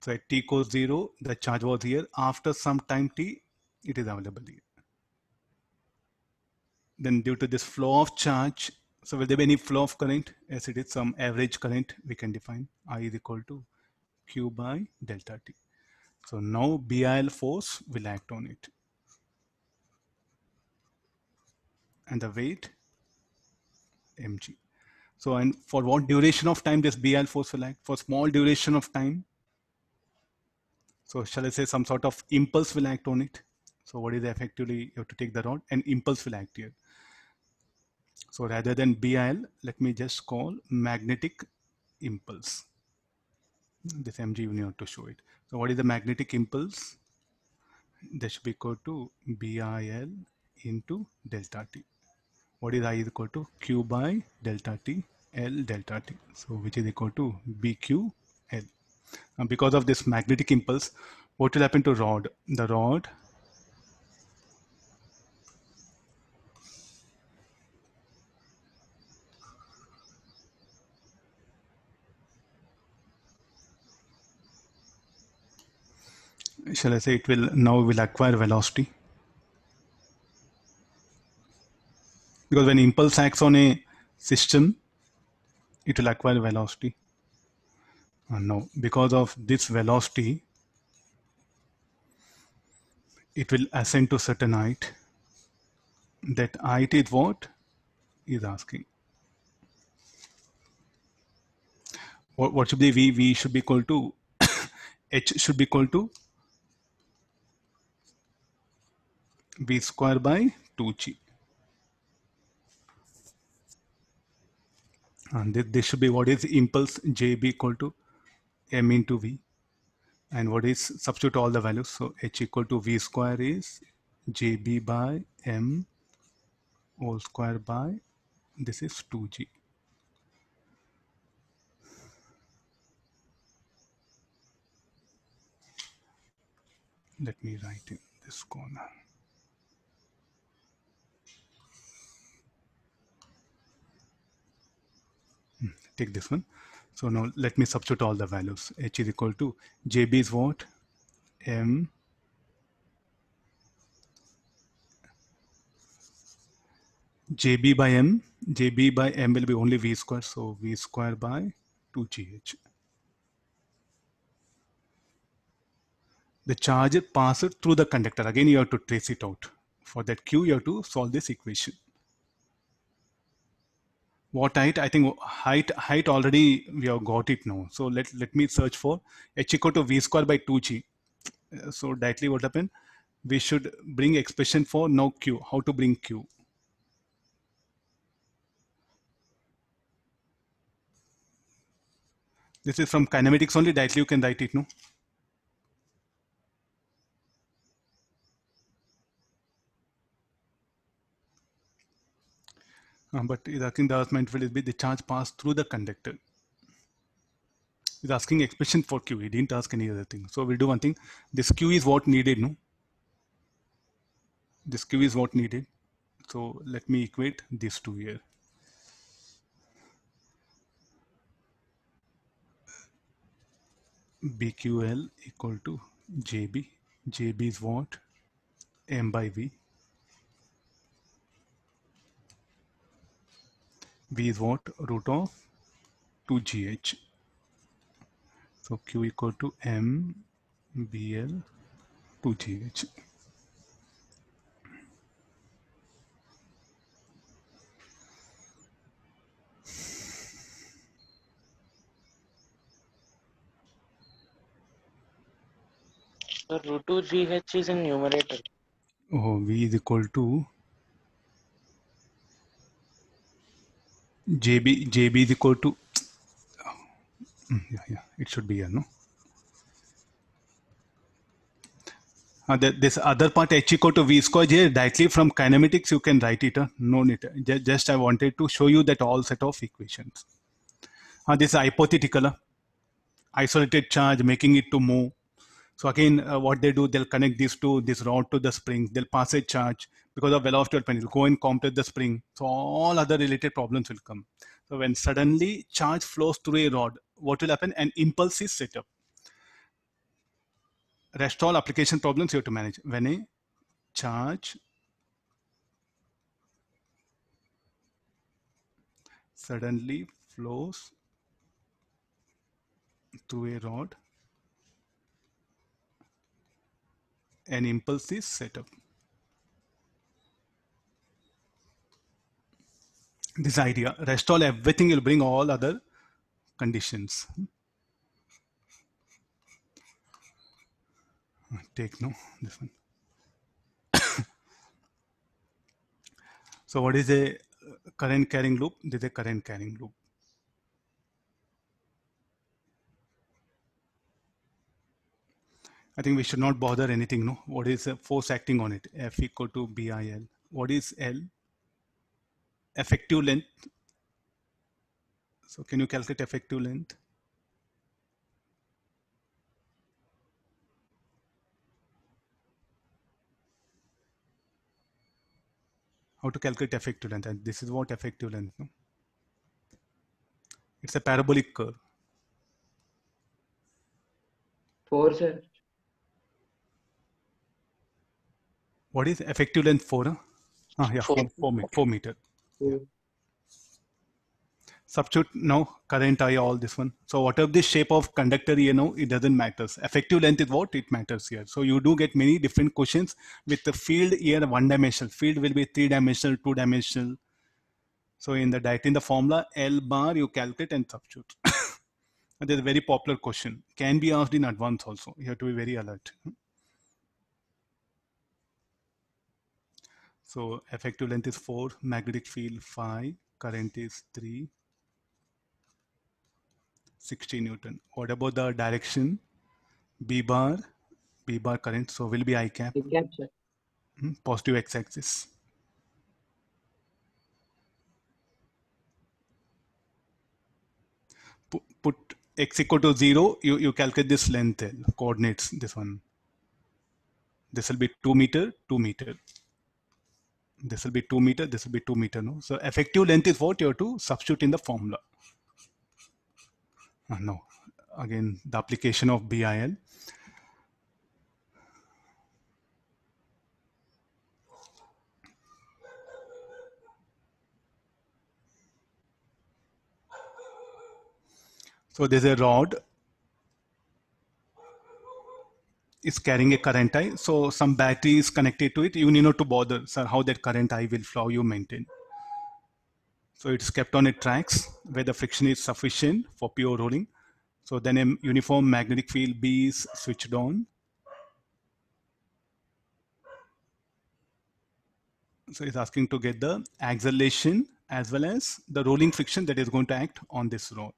So at t equals 0, the charge was here. After some time t, it is available here. Then due to this flow of charge, so will there be any flow of current? As it is some average current, we can define I is equal to Q by delta T. So now BIL force will act on it. And the weight, mg. So, and for what duration of time this BIL force will act? For small duration of time. So shall I say some sort of impulse will act on it? So what is effectively, you have to take the rod and impulse will act here. So rather than BIL, let me just call magnetic impulse. This mg you need to show it. So what is the magnetic impulse? That should be equal to BIL into delta T. What is I is equal to Q by delta T, L delta T. So which is equal to BQL. And because of this magnetic impulse, what will happen to rod? The rod shall I say it will now will acquire velocity, because when impulse acts on a system it will acquire velocity, and now because of this velocity it will ascend to certain height. That height is what is asking. What should be v should be equal to h should be equal to v square by 2g, and this should be what is impulse jb equal to m into v, and what is substitute all the values. So h equal to v square is jb by m whole square by this is 2g. Let me write in this corner. Take this one. So now let me substitute all the values. H is equal to jb is what? M jb by m. jb by m will be only v square, so v square by 2gh. The charge passed through the conductor. Again, you have to trace it out. For that q, you have to solve this equation. What height? I think height already we have got it now. So let me search for h equal to v square by 2g. So directly what happened? We should bring expression for now q. How to bring q? This is from kinematics only. Directly you can write it, no? But is asking the Earth's magnetic field will be the charge passed through the conductor. He's asking expression for q. He didn't ask any other thing. So we'll do one thing. This q is what needed, no? This q is what needed. So let me equate these two here. BQL equal to JB. JB is what? M by V. V is what? Root of 2GH. So Q equal to M BL 2GH. So root 2 GH is in numerator. Oh, V is equal to JB is equal to, yeah, it should be here, no? This other part H equal to V square J directly from kinematics you can write it. No need. Just I wanted to show you that all set of equations. This is hypothetical. Isolated charge making it to move. So again, what they do, they'll connect this rod to the spring. They'll pass a charge because of velocity of it'll go and compress the spring. So all other related problems will come. So when suddenly charge flows through a rod, what will happen? An impulse is set up. Rest all application problems you have to manage. When a charge suddenly flows through a rod, an impulse is set up. This idea, rest all everything will bring all other conditions. Take no, this one. So what is a current carrying loop? This is a current carrying loop. I think we should not bother anything, no? What is a force acting on it? F equal to BIL. What is L? Effective length. So can you calculate effective length? How to calculate effective length? And this is what effective length, no? It's a parabolic curve. 4, sir. What is effective length for? Yeah, 4 meter. Yeah. Substitute now current I, all this one. So whatever the shape of conductor you know, it doesn't matter. Effective length is what it matters here. So you do get many different questions with the field here one dimensional. Field will be 3-dimensional, 2-dimensional. So in the formula L bar you calculate and substitute. There's a very popular question. Can be asked in advance also. You have to be very alert. So effective length is 4, magnetic field 5, current is 3, 60 Newton. What about the direction? B bar current, so will be I cap. I cap, sir. Positive x-axis. Put x equal to 0, you calculate this length L, coordinates, this one. This will be 2 meter, 2 meter. This will be 2 meter, this will be 2 meter. No? So effective length is what you have to substitute in the formula. No, again, the application of BIL. So there's a rod is carrying a current I. So some battery is connected to it. You need not to bother, sir, how that current I will flow, you maintain. So it's kept on its tracks where the friction is sufficient for pure rolling. So then a uniform magnetic field B is switched on. So it's asking to get the acceleration as well as the rolling friction that is going to act on this rod.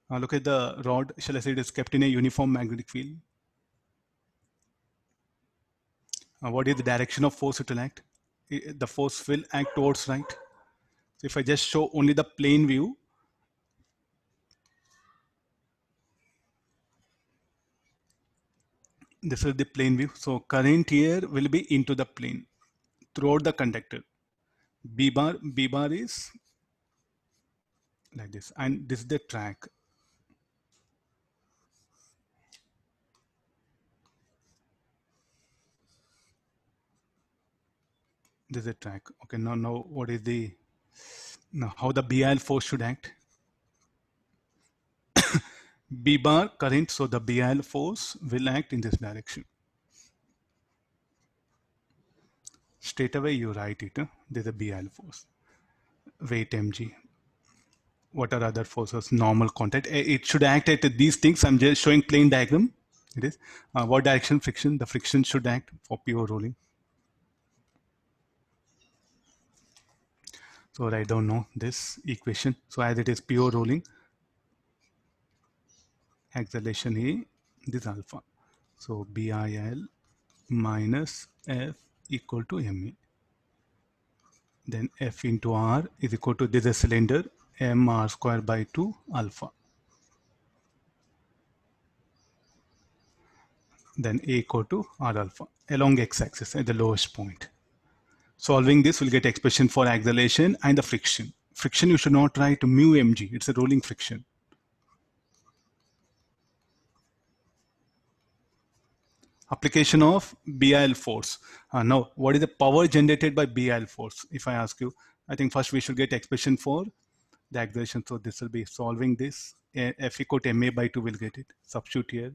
Look at the rod, shall I say it is kept in a uniform magnetic field. What is the direction of force it will act? The force will act towards right. So if I just show only the plane view, this is the plane view. So current here will be into the plane throughout the conductor. B bar is like this, and this is the track. This is a track. Okay, now what is the, now how the BIL force should act? B bar current, so the BIL force will act in this direction. Straight away you write it, there's a BIL force, weight mg. What are other forces? Normal contact. It should act at these things. I'm just showing plain diagram. It is. What direction? Friction. The friction should act for pure rolling. So write down now this equation. So as it is pure rolling, acceleration A, this alpha. So BIL minus F equal to MA. Then F into R is equal to this is a cylinder, M R square by 2 alpha. Then A equal to R alpha along x-axis at the lowest point. Solving this, we'll get expression for acceleration and the friction. Friction, you should not write mu mg. It's a rolling friction. Application of BIL force. Now, what is the power generated by BIL force? If I ask you, I think first we should get expression for the acceleration. So this will be solving this. F equal to MA by 2 will get it. Substitute here.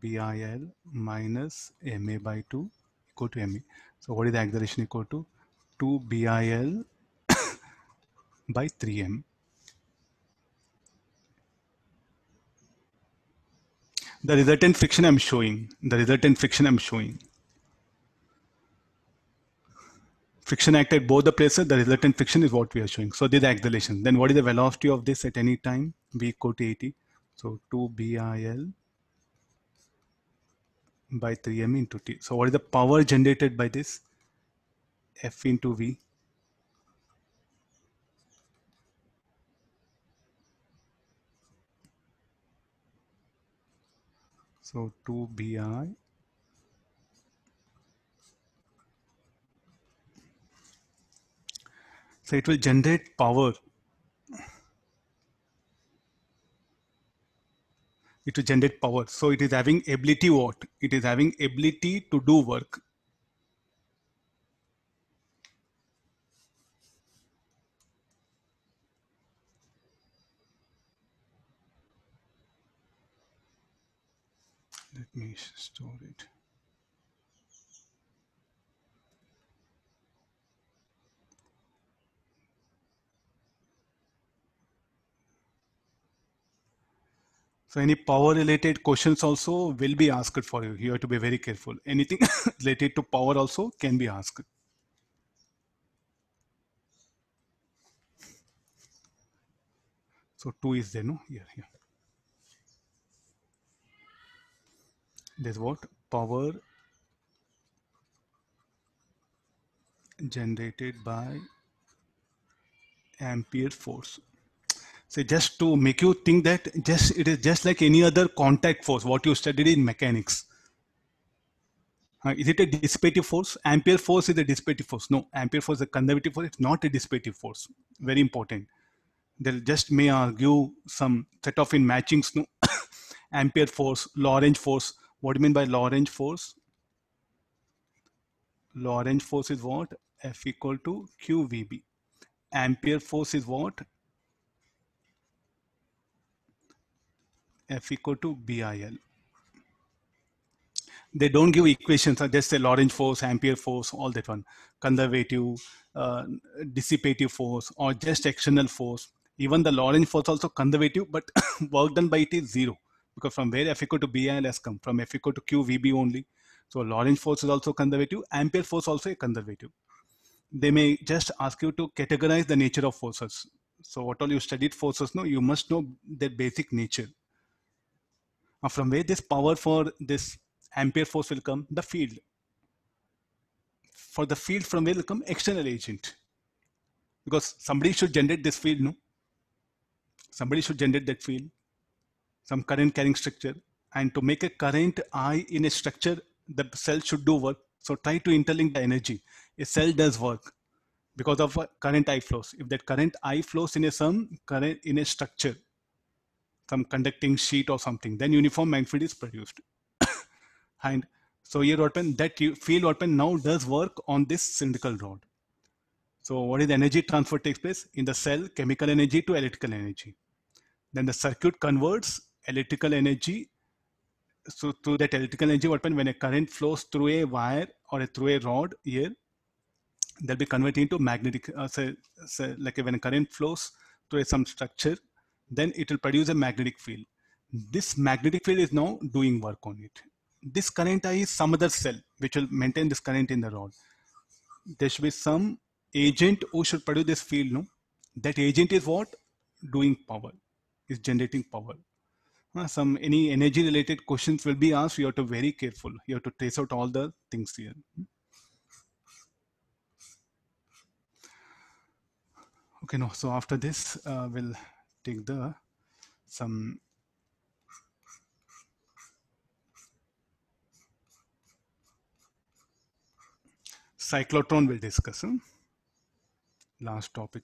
BIL minus MA by 2 equal to MA. So what is the acceleration equal to? 2 BIL by 3M. The resultant friction I'm showing. Friction acted at both the places. The resultant friction is what we are showing. So this is the acceleration. Then what is the velocity of this at any time? V equal to 80. So 2 BIL by 3M into T. So what is the power generated by this? F into V. So 2 BI so it will generate power. It will generate power. So it is having ability what? It is having ability to do work. Let me store it. So any power related questions also will be asked for you. You have to be very careful. Anything related to power also can be asked. So 2 is there, no? Here. There's what? Power generated by ampere force. So just to make you think that it is just like any other contact force, what you studied in mechanics. Is it a dissipative force? Ampere force is a dissipative force. No, ampere force is a conservative force. It's not a dissipative force. Very important. They'll just may argue some set of in matchings. No, ampere force, Lorentz force. What do you mean by Lorentz force? Lorentz force is what? F equal to QVB. Ampere force is what? F equal to BIL. They don't give equations, just say Lorentz force, ampere force, all that one. Conservative, dissipative force, or just external force. Even the Lorentz force also conservative, but work done by it is 0. Because from where F equal to BIL has come, from F equal to QVB only. So Lorentz force is also conservative, ampere force also a conservative. They may just ask you to categorize the nature of forces. So what all you studied forces, no, you must know their basic nature. From where this power for this ampere force will come? The field. For the field, from where will come? External agent. Because somebody should generate this field, no? Somebody should generate that field. Some current carrying structure. And to make a current I in a structure, the cell should do work. So try to interlink the energy. A cell does work because of current I flows. If that current I flows in some current in a structure, some conducting sheet or something, then uniform magnetic field is produced. And so here that field now does work on this cylindrical rod. So what is the energy transfer takes place? In the cell, chemical energy to electrical energy. Then the circuit converts electrical energy. So through that electrical energy, when a current flows through a wire or through a rod here, they'll be converted into magnetic, like when a current flows to some structure, then it will produce a magnetic field. This magnetic field is now doing work on it. This current I is some other cell which will maintain this current in the rod. There should be some agent who should produce this field. No, that agent is what? Doing power, is generating power. Some any energy related questions will be asked. You have to be very careful. You have to trace out all the things here. Okay, no. So after this, we'll take the some cyclotron. We'll discuss. Last topic.